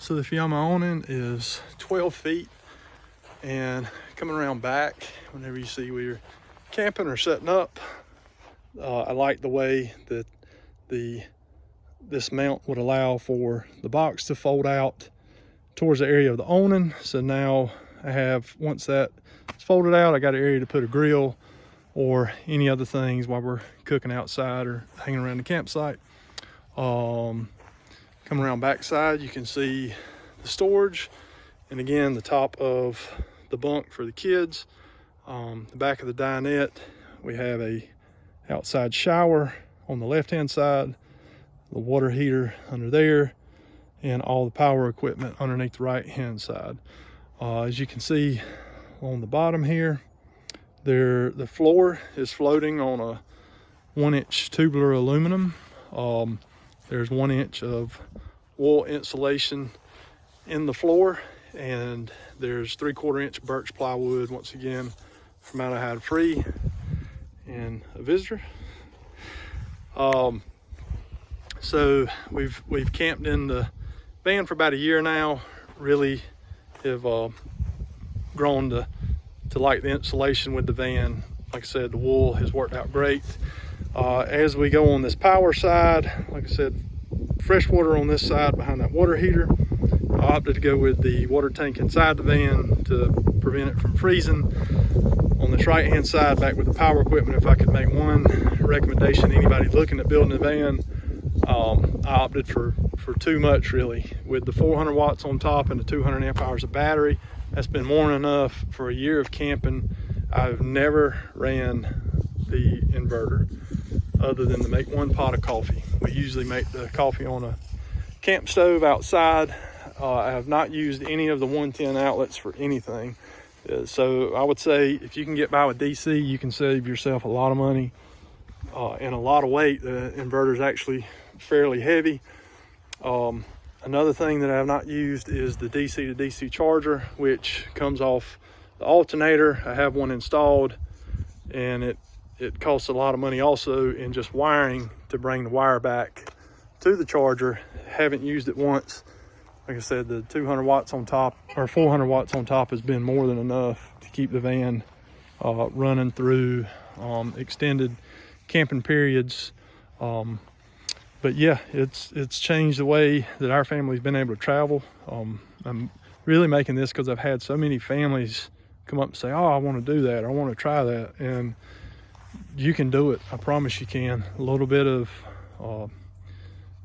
So the Fiamma awning is 12 feet, and coming around back, whenever you see we're camping or setting up, I like the way that this mount would allow for the box to fold out towards the area of the awning. So now I have, once that's folded out, I got an area to put a grill or any other things while we're cooking outside or hanging around the campsite. Coming around backside, you can see the storage, and again the top of the bunk for the kids. The back of the dinette, we have a outside shower on the left hand side, the water heater under there, and all the power equipment underneath the right hand side. As you can see on the bottom here, the floor is floating on a 1-inch tubular aluminum. There's 1 inch of wool insulation in the floor, and there's 3/4 inch birch plywood, once again formaldehyde free, and a visitor. So we've camped in the van for about a year now. Really have grown to like the insulation with the van. Like I said, the wool has worked out great. As we go on this power side, like I said, fresh water on this side behind that water heater. I opted to go with the water tank inside the van to prevent it from freezing. On this right hand side, back with the power equipment, if I could make one recommendation to anybody looking at building a van, I opted for too much really. With the 400 watts on top and the 200 amp hours of battery, that's been more than enough for a year of camping. I've never ran the inverter other than to make one pot of coffee. We usually make the coffee on a camp stove outside. I have not used any of the 110 outlets for anything. So I would say if you can get by with DC, you can save yourself a lot of money and a lot of weight. The inverter is actually fairly heavy. Another thing that I have not used is the DC to DC charger, which comes off the alternator. I have one installed, and it costs a lot of money also in just wiring to bring the wire back to the charger. Haven't used it once. Like I said, the 200 watts on top, or 400 watts on top, has been more than enough to keep the van running through extended camping periods. But yeah, it's changed the way that our family's been able to travel. I'm really making this because I've had so many families come up and say, oh, I want to do that, or I want to try that. And you can do it. I promise you can. A little bit of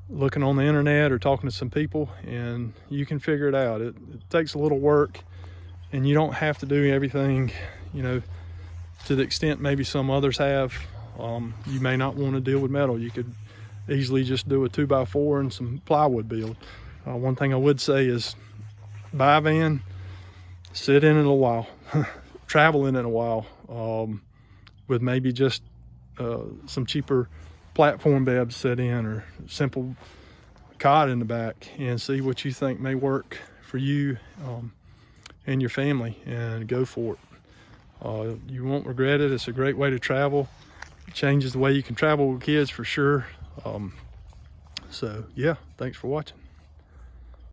looking on the internet or talking to some people, and you can figure it out. It takes a little work, and you don't have to do everything, to the extent maybe some others have. You may not want to deal with metal. You could easily just do a 2x4 and some plywood build. One thing I would say is buy a van, sit in it a while, travel in it a while, with maybe just some cheaper platform beds set in, or simple cot in the back, and see what you think may work for you and your family, and go for it. You won't regret it. It's a great way to travel. It changes the way you can travel with kids for sure. So yeah, thanks for watching.